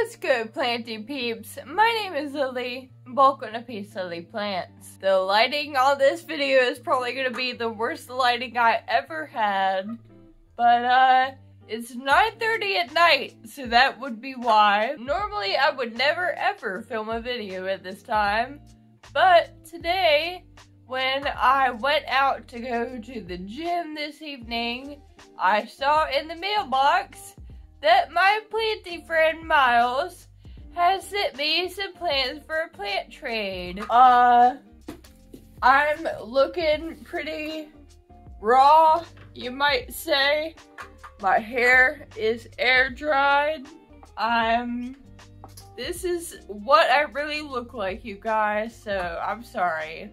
What's good, planty peeps? My name is Lily. Welcome to Peace Lily Plants. The lighting on this video is probably going to be the worst lighting I ever had. But, it's 9:30 at night, so that would be why. Normally, I would never ever film a video at this time. But today, when I went out to go to the gym this evening, I saw in the mailbox that my planty friend Miles has sent me some plants for a plant trade. I'm looking pretty raw, you might say. My hair is air dried. This is what I really look like, you guys, so I'm sorry.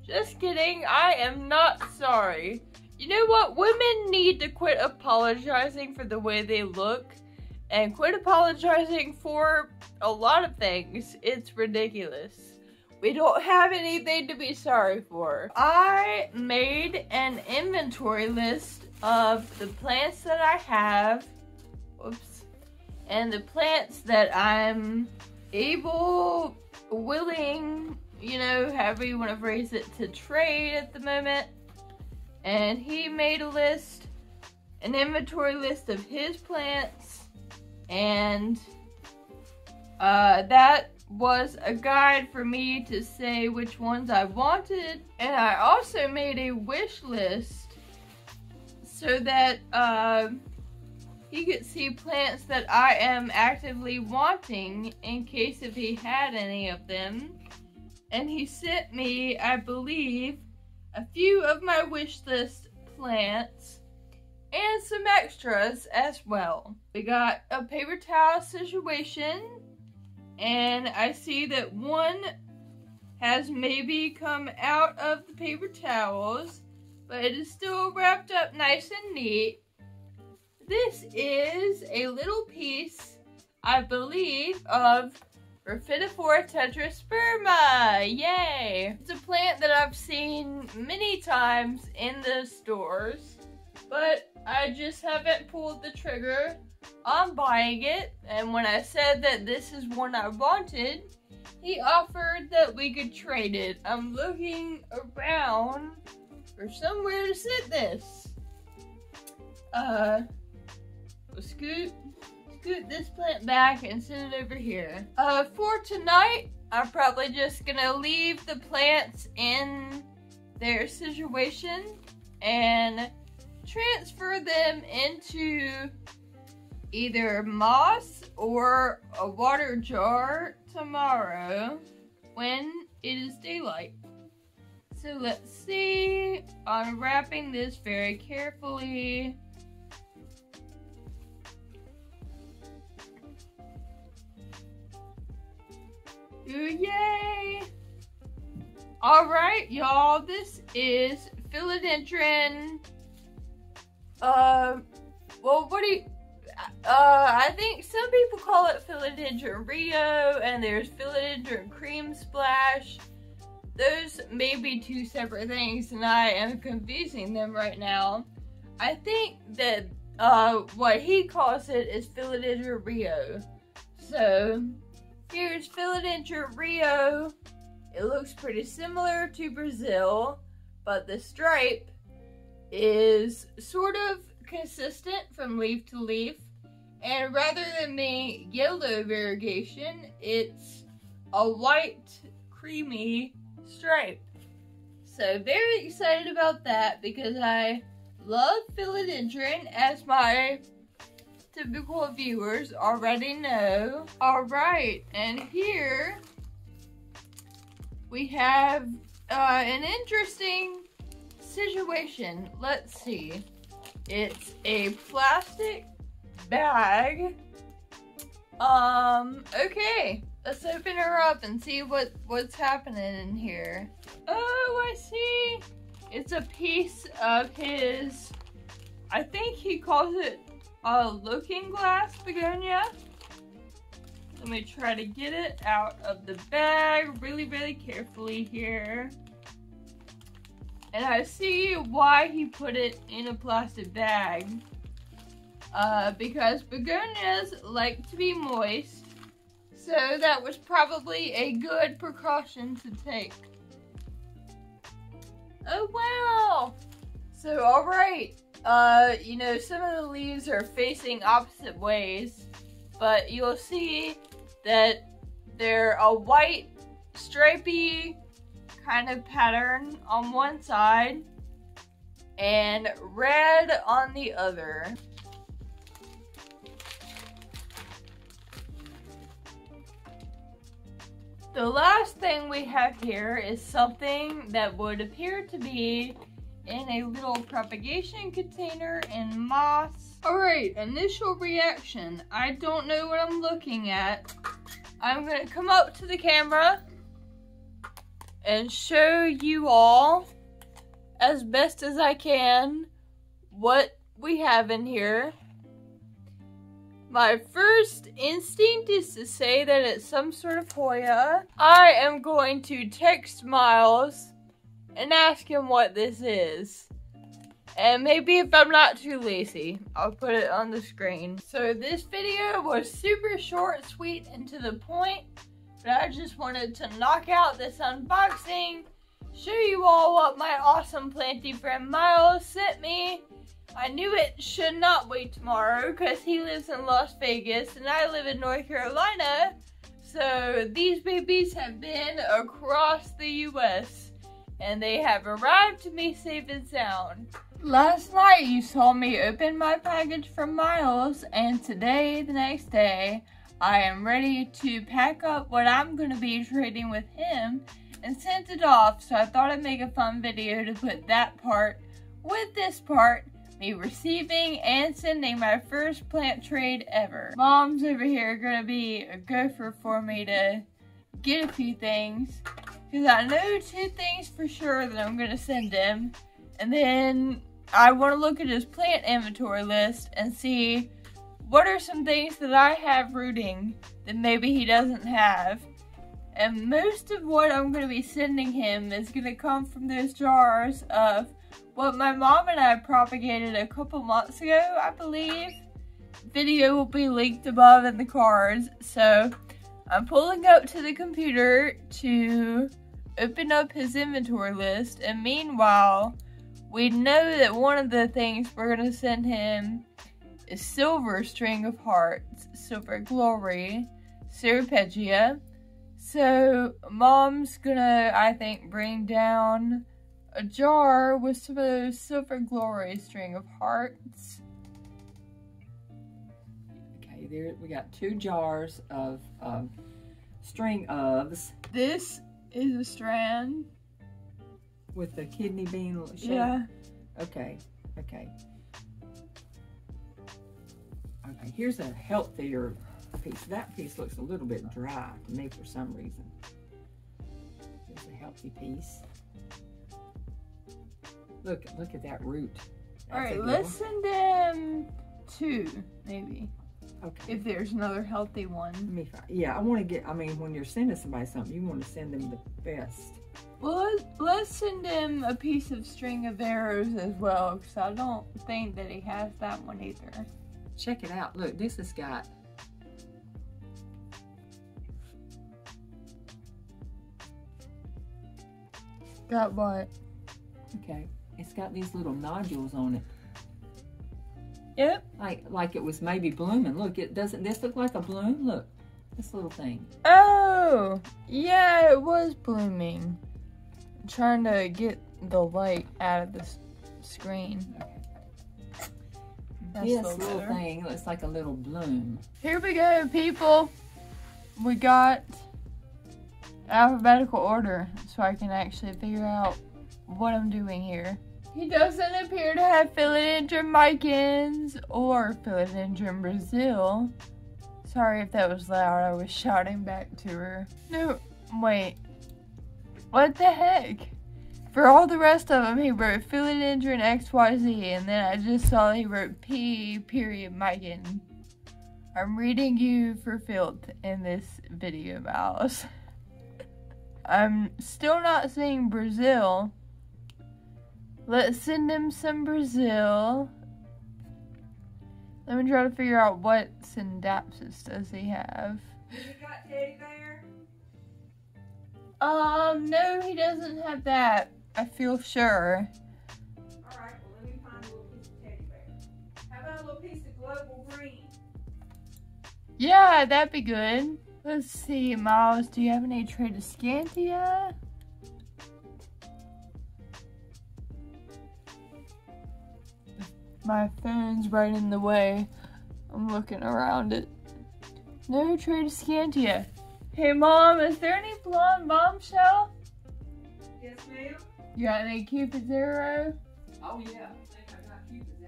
Just kidding, I am not sorry. You know what? Women need to quit apologizing for the way they look and quit apologizing for a lot of things. It's ridiculous. We don't have anything to be sorry for. I made an inventory list of the plants that I have, and the plants that I'm able, willing, you know, however you want to phrase it, to trade at the moment. And he made a list, an inventory list of his plants, and that was a guide for me to say which ones I wanted. And I also made a wish list so that he could see plants that I am actively wanting in case if he had any of them. And he sent me, I believe, a few of my wish list plants and some extras as well. We got a paper towel situation, and I see that one has maybe come out of the paper towels, but it is still wrapped up nice and neat. This is a little piece, I believe, of Rhaphidophora tetrasperma. Yay! It's a plant that I've seen many times in the stores, but I just haven't pulled the trigger on buying it. And when I said that this is one I wanted, he offered that we could trade it. I'm looking around for somewhere to sit this. We'll scoot this plant back and set it over here. For tonight, I'm probably just gonna leave the plants in their situation and transfer them into either moss or a water jar tomorrow when it is daylight. So let's see, unwrapping this very carefully. Ooh, yay! Alright, y'all, this is Philodendron. Well, what do you, I think some people call it Philodendron Rio, and there's Philodendron Cream Splash. Those may be two separate things, and I am confusing them right now. I think that, what he calls it is Philodendron Rio. So, here's Philodendron Rio. It looks pretty similar to Brazil, but the stripe is sort of consistent from leaf to leaf. And rather than being yellow variegation, it's a white, creamy stripe. So very excited about that because I love Philodendron, as my typical viewers already know. Alright, and here we have an interesting situation. Let's see. It's a plastic bag. Okay. Let's open her up and see what's happening in here. Oh, I see. It's a piece of his, I think he calls it a looking glass begonia. Let me try to get it out of the bag really, really carefully here. And I see why he put it in a plastic bag. Because begonias like to be moist. So that was probably a good precaution to take. Oh wow! So alright, you know, some of the leaves are facing opposite ways, but you'll see that they're a white, stripy kind of pattern on one side and red on the other. The last thing we have here is something that would appear to be in a little propagation container in moss. Alright, initial reaction. I don't know what I'm looking at. I'm gonna come up to the camera and show you all, as best as I can, what we have in here. My first instinct is to say that it's some sort of Hoya. I am going to text Miles and ask him what this is. And maybe if I'm not too lazy, I'll put it on the screen. So this video was super short, sweet, and to the point. But I just wanted to knock out this unboxing, show you all what my awesome planty friend Miles sent me. I knew it should not wait tomorrow because he lives in Las Vegas and I live in North Carolina. So these babies have been across the US and they have arrived to me safe and sound. Last night you saw me open my package from Miles, and today, the next day, I am ready to pack up what I'm going to be trading with him and send it off. So I thought I'd make a fun video to put that part with this part, me receiving and sending my first plant trade ever. Mom's over here gonna be a gopher for me to get a few things, because I know 2 things for sure that I'm gonna send him, and then I want to look at his plant inventory list and see what are some things that I have rooting that maybe he doesn't have. And most of what I'm going to be sending him is going to come from those jars of what my mom and I propagated a couple months ago, I believe. Video will be linked above in the cards. So I'm pulling up to the computer to open up his inventory list. And meanwhile, we know that one of the things we're going to send him is silver string of hearts, silver glory, Ceropegia. So Mom's gonna, I think, bring down a jar with some of those silver glory string of hearts. Okay, there we got 2 jars of string ofs. This is a strand with the kidney bean shape. Yeah. Okay. Okay. Okay. Here's a healthier piece. That piece looks a little bit dry to me for some reason. Here's a healthy piece. Look at that root. All right, let's send him 2, maybe. Okay. If there's another healthy one. Let me find. Yeah, I want to get. I mean, when you're sending somebody something, you want to send them the best. Well, let's send him a piece of string of arrows as well, because I don't think that he has that one either. Check it out. Look, this has got. Got what? Okay, it's got these little nodules on it. Yep. Like it was maybe blooming. Look, doesn't this look like a bloom? Look, this little thing. Oh, yeah, it was blooming. I'm trying to get the light out of the screen. Okay. This little thing looks like a little bloom. Here we go, people. We got alphabetical order, so I can actually figure out what I'm doing here. He doesn't appear to have Philodendron micans or Philodendron Brazil. Sorry if that was loud, I was shouting back to her. No, wait. What the heck? For all the rest of them, he wrote Philodendron XYZ, and then I just saw he wrote P period mican. I'm reading you for filth in this video, Mouse. I'm still not seeing Brazil. Let's send him some Brazil. Let me try to figure out what syndapsis does he have. You got teddy bear? No, he doesn't have that. I feel sure. Alright, well let me find a little piece of teddy bear. How about a little piece of global green? Yeah, that'd be good. Let's see, Miles, do you have any Trata Scandia? My phone's right in the way. I'm looking around it. No Trata Scandia. Hey, Mom, is there any blonde bombshell? Yes, ma'am. You got any Cupid's arrow? Oh yeah, I think I got Cupid's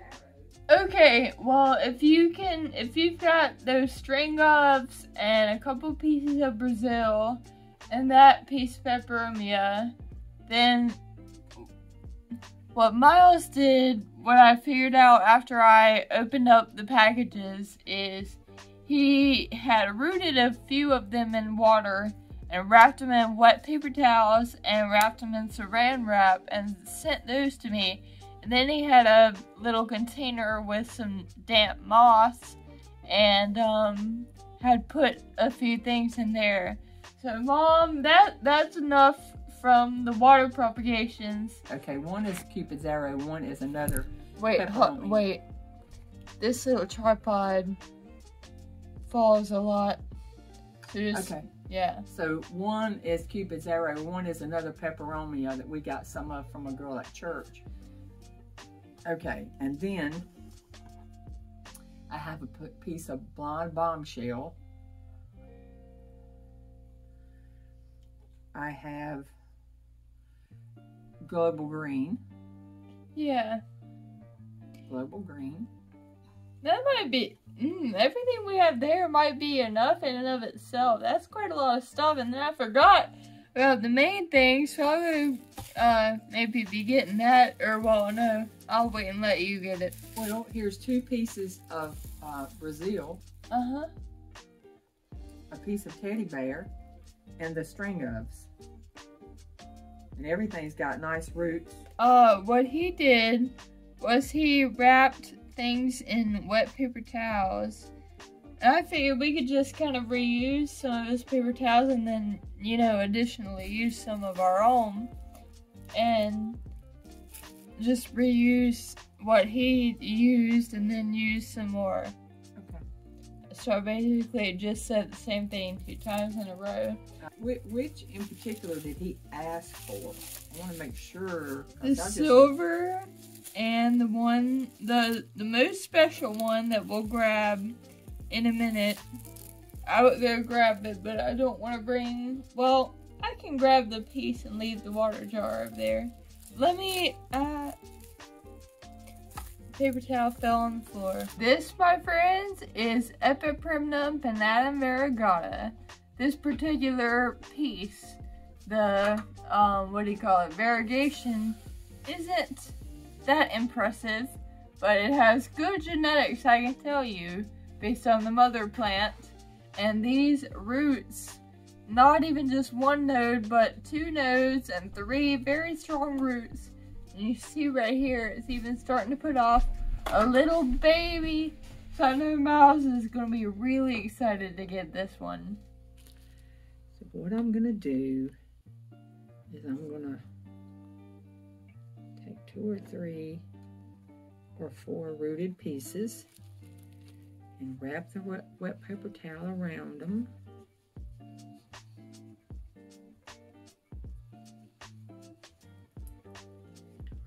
arrow. Okay, well, if you've got those string gloves and a couple pieces of Brazil and that piece of peperomia, then what Miles did, what I figured out after I opened up the packages, is he had rooted a few of them in water and wrapped them in wet paper towels and wrapped them in saran wrap and sent those to me. And then he had a little container with some damp moss and had put a few things in there. So, Mom, that's enough from the water propagations. Okay, one is Cupid's arrow, one is another. Wait, wait. This little tripod falls a lot. So just, okay. Yeah. So one is Cupid's arrow, one is another peperomia that we got some of from a girl at church. Okay, and then I have a piece of blonde bombshell. I have global green. Yeah. Global green. That might be, everything we have there might be enough in and of itself. That's quite a lot of stuff, and then I forgot about the main thing, so I'll go, maybe be getting that, or well, no, I'll wait and let you get it. Well, here's 2 pieces of Brazil. Uh-huh. A piece of teddy bear, and the string gloves. And everything's got nice roots. What he did was he wrapped things in wet paper towels. And I figured we could just kind of reuse some of his paper towels and then, you know, additionally use some of our own. And just reuse what he used and then use some more. Okay. So basically just said the same thing 2 times in a row. Which in particular did he ask for? I want to make sure. The silver and the one, the most special one that we'll grab in a minute. I would go grab it, but I don't want to bring, well, I can grab the piece and leave the water jar over there. Let me, paper towel fell on the floor. This, my friends, is Peperomia pinnata Marigata. This particular piece, the, what do you call it, variegation, isn't that impressive, but it has good genetics, I can tell you, based on the mother plant. And these roots, not even just 1 node, but 2 nodes and 3 very strong roots. And you see right here, it's even starting to put off a little baby. So I know Miles is going to be really excited to get this one. So what I'm going to do is I'm going to take 2 or 3 or 4 rooted pieces and wrap the wet paper towel around them.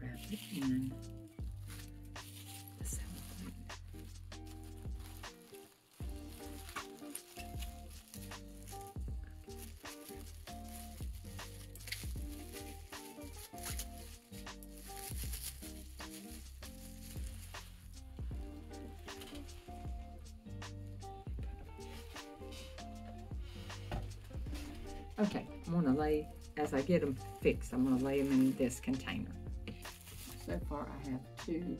Wrap it in the cellophane. Okay, I'm going to lay, as I get them fixed, I'm going to lay them in this container. So far I have 2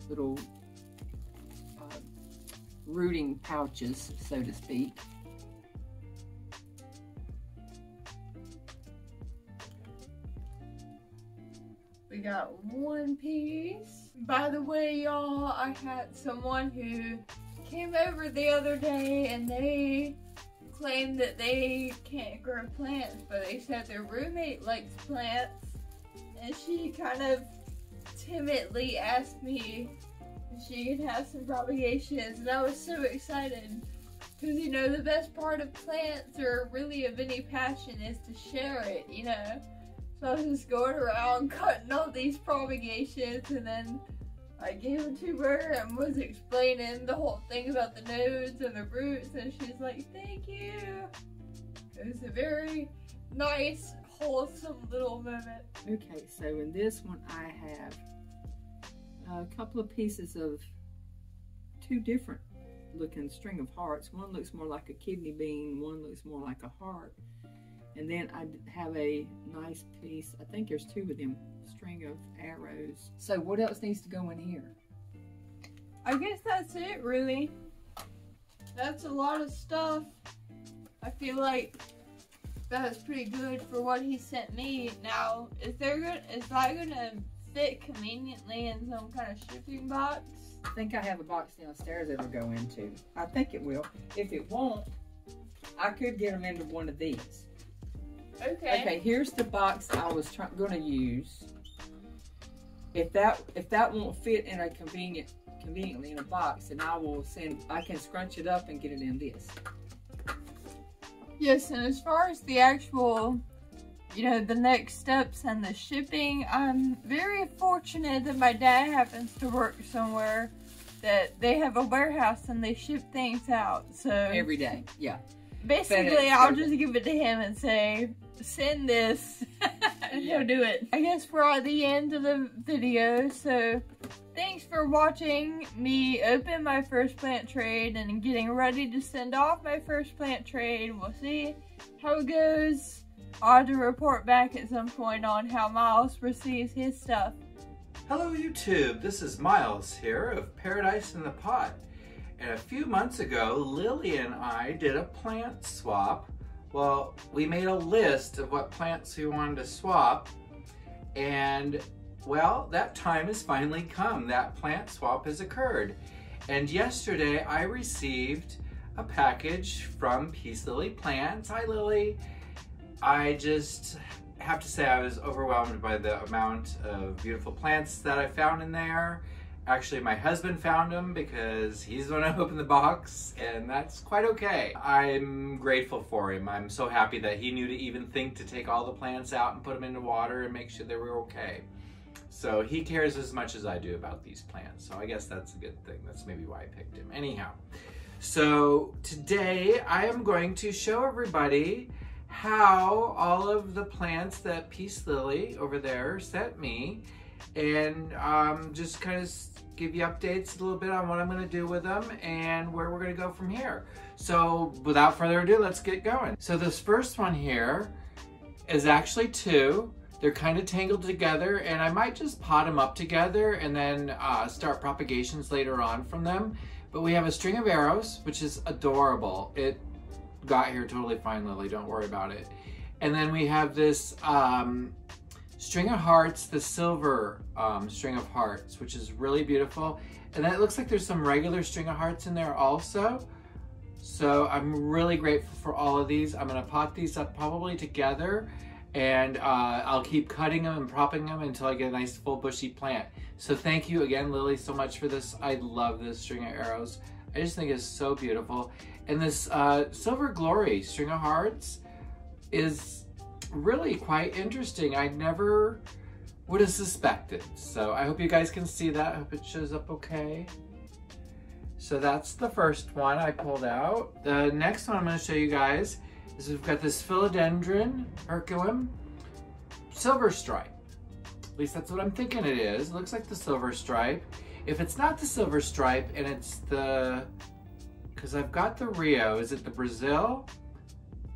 little rooting pouches, so to speak. We got 1 piece. By the way, y'all, I had someone who came over the other day and they claim that they can't grow plants, but they said their roommate likes plants, and she kind of timidly asked me if she could have some propagations, and I was so excited. Because, you know, the best part of plants, or really of any passion, is to share it, you know. So I was just going around cutting all these propagations, and then I gave them to her and was explaining the whole thing about the nodes and the roots, and she's like, thank you. It was a very nice, wholesome little moment. Okay, so in this one I have a couple of pieces of two different looking string of hearts. One looks more like a kidney bean, one looks more like a heart. And then I have a nice piece, I think there's two of them, string of arrows. So what else needs to go in here? I guess that's it, really. That's a lot of stuff. I feel like that's pretty good for what he sent me. Now, is that gonna fit conveniently in some kind of shipping box? I think I have a box downstairs it'll go into. I think it will. If it won't, I could get them into one of these. Okay. Okay, here's the box I was going to use. If that won't fit in a conveniently in a box, then I can scrunch it up and get it in this. Yes, and as far as the actual, you know, the next steps and the shipping, I'm very fortunate that my dad happens to work somewhere that they have a warehouse and they ship things out. So every day, yeah. Basically, I'll just give it to him and say, send this, and he'll do it. I guess we're at the end of the video, so thanks for watching me open my first plant trade and getting ready to send off my first plant trade. We'll see how it goes. I'll have to report back at some point on how Miles receives his stuff. Hello YouTube, this is Miles here of Paradise in the Pot. And a few months ago, Lily and I did a plant swap. Well, we made a list of what plants we wanted to swap, and well, that time has finally come. That plant swap has occurred. And yesterday I received a package from Peace Lily Plants. Hi Lily. I just have to say I was overwhelmed by the amount of beautiful plants that I found in there. Actually, my husband found them because he's the one who opened the box, and that's quite okay. I'm grateful for him. I'm so happy that he knew to even think to take all the plants out and put them into water and make sure they were okay. So he cares as much as I do about these plants. So I guess that's a good thing. That's maybe why I picked him. Anyhow, so today I am going to show everybody how all of the plants that Peace Lily over there sent me, and just kind of give you updates a little bit on what I'm going to do with them and where we're going to go from here. So without further ado, let's get going. So this first one here is actually two. They're kind of tangled together, and I might just pot them up together and then start propagations later on from them. But we have a string of arrows, which is adorable. It got here totally fine, Lily, don't worry about it. And then we have this string of hearts, the silver string of hearts, which is really beautiful. And then it looks like there's some regular string of hearts in there also. So I'm really grateful for all of these. I'm gonna pot these up probably together, and I'll keep cutting them and propping them until I get a nice full bushy plant. So thank you again, Lily, so much for this. I love this string of arrows. I just think it's so beautiful. And this Silver Glory string of hearts is really quite interesting. I never would have suspected. So I hope you guys can see that. I hope it shows up okay. So that's the first one I pulled out. The next one I'm going to show you guys is we've got this Philodendron, Herculum, silver stripe. At least that's what I'm thinking it is. It looks like the silver stripe. If it's not the silver stripe and it's the, because I've got the Rio, is it the Brazil?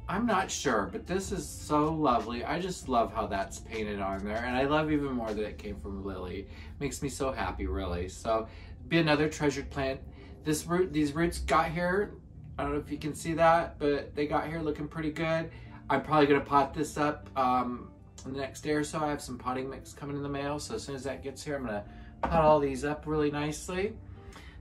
I'm not sure, but this is so lovely. I just love how that's painted on there, and I love even more that it came from Lily. Makes me so happy, really. So, be another treasured plant. These roots got here. I don't know if you can see that, but they got here looking pretty good. I'm probably gonna pot this up in the next day or so. I have some potting mix coming in the mail, so as soon as that gets here, I'm gonna pot all these up really nicely.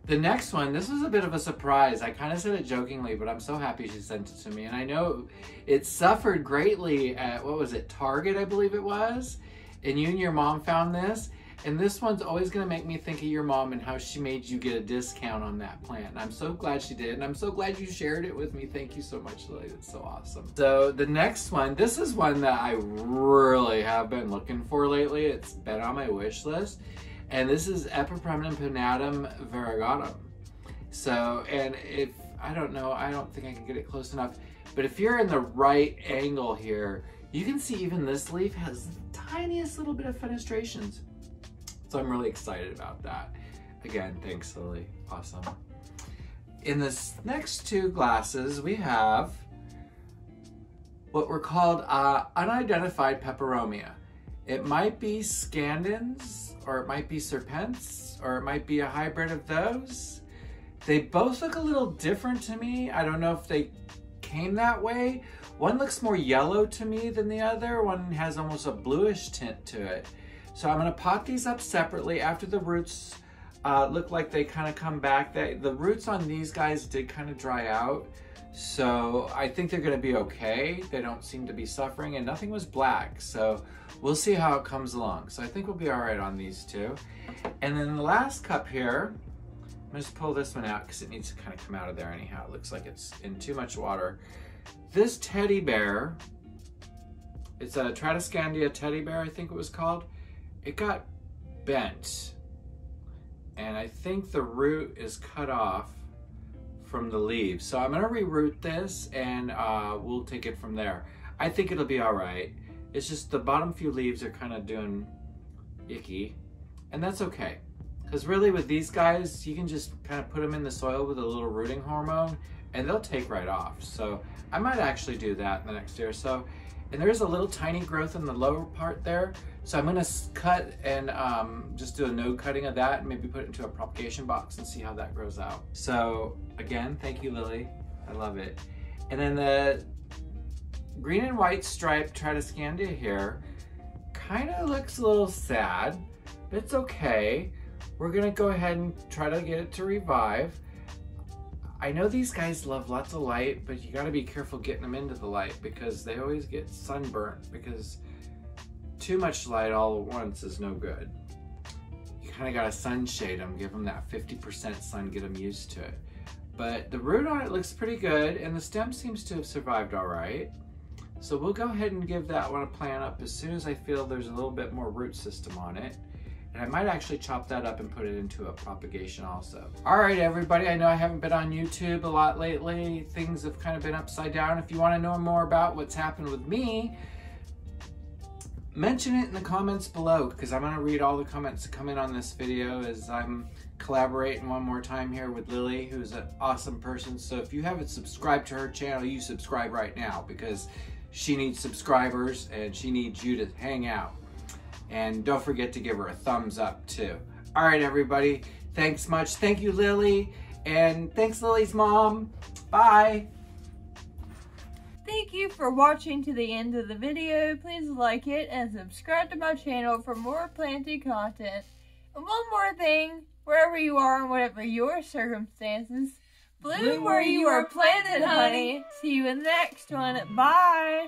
The next one, this was a bit of a surprise. I kind of said it jokingly, but I'm so happy she sent it to me. And I know it suffered greatly at, what was it, Target, I believe it was. And you and your mom found this. And this one's always going to make me think of your mom and how she made you get a discount on that plant. And I'm so glad she did. And I'm so glad you shared it with me. Thank you so much, Lily. That's so awesome. So the next one, this is one that I really have been looking for lately. It's been on my wish list. And this is Peperomia variegatum. So, and if, I don't know, I don't think I can get it close enough. But if you're in the right angle here, you can see even this leaf has the tiniest little bit of fenestrations. So I'm really excited about that. Again, thanks, Lily. Awesome. In this next two glasses, we have what were called Unidentified Peperomia. It might be Scandens, or it might be Serpents, or it might be a hybrid of those. They both look a little different to me. I don't know if they came that way. One looks more yellow to me than the other. One has almost a bluish tint to it. So I'm gonna pot these up separately after the roots look like they kind of come back. The roots on these guys did kind of dry out. So I think they're gonna be okay. They don't seem to be suffering and nothing was black. So we'll see how it comes along. So I think we'll be all right on these two. And then the last cup here, I'm gonna just pull this one out because it needs to kind of come out of there anyhow. It looks like it's in too much water. This teddy bear, it's a Trata Scandia teddy bear, I think it was called. It got bent, and I think the root is cut off from the leaves. So I'm gonna reroot this and we'll take it from there. I think it'll be all right. It's just the bottom few leaves are kind of doing icky, and that's okay. Because really with these guys, you can just kind of put them in the soil with a little rooting hormone and they'll take right off. So I might actually do that in the next year or so. And there is a little tiny growth in the lower part there. So I'm gonna cut and just do a node cutting of that and maybe put it into a propagation box and see how that grows out. So again, thank you, Lily. I love it. And then the green and white striped Trata Scandia here kind of looks a little sad, but it's okay. We're gonna go ahead and try to get it to revive. I know these guys love lots of light, but you gotta be careful getting them into the light because they always get sunburnt because too much light all at once is no good. You kind of gotta sunshade them, give them that 50% sun, get them used to it. But the root on it looks pretty good and the stem seems to have survived all right. So we'll go ahead and give that one a plant up as soon as I feel there's a little bit more root system on it. And I might actually chop that up and put it into a propagation also. All right, everybody, I know I haven't been on YouTube a lot lately. Things have kind of been upside down. If you want to know more about what's happened with me, mention it in the comments below because I'm going to read all the comments that come in on this video as I'm collaborating one more time here with Lily, who's an awesome person. So if you haven't subscribed to her channel, you subscribe right now because she needs subscribers and she needs you to hang out. And don't forget to give her a thumbs up too. All right, everybody. Thanks much. Thank you, Lily. And thanks, Lily's mom. Bye. Thank you for watching to the end of the video. Please like it and subscribe to my channel for more planty content. And one more thing, wherever you are and whatever your circumstances, bloom where you are planted, honey. See you in the next one. Bye.